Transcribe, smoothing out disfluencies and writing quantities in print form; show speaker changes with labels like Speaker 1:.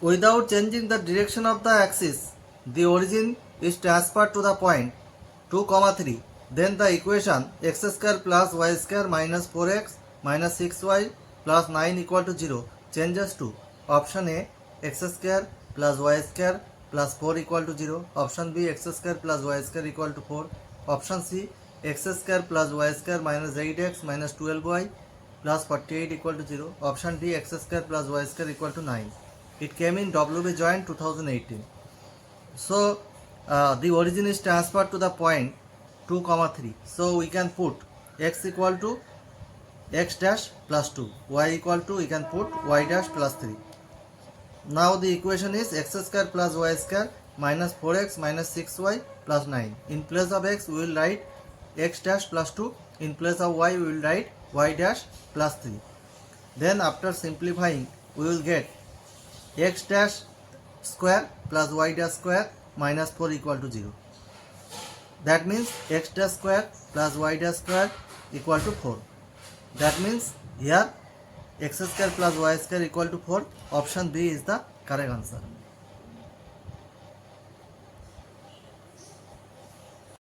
Speaker 1: Without changing the direction of the axis, the origin is transferred to the point 2, 3. Then the equation x square plus y square minus 4x minus 6y plus 9 equal to 0 changes to option A x square plus y square plus 4 equal to 0, option B x square plus y square equal to 4, option C x square plus y square minus 8x minus 12y plus 48 equal to 0, option D x square plus y square equal to 9. It came in WB Joint 2018. So the origin is transferred to the point 2, 3. So we can put x equal to x dash plus 2, y equal to, we can put y dash plus 3. Now the equation is x square plus y square minus 4x minus 6y plus 9. In place of x we will write x dash plus 2. In place of y we will write y dash plus 3. Then after simplifying we will get x dash square plus y dash square minus 4 equal to 0. That means x dash square plus y dash square equal to 4. That means here x square plus y square equal to 4. Option B is the correct answer.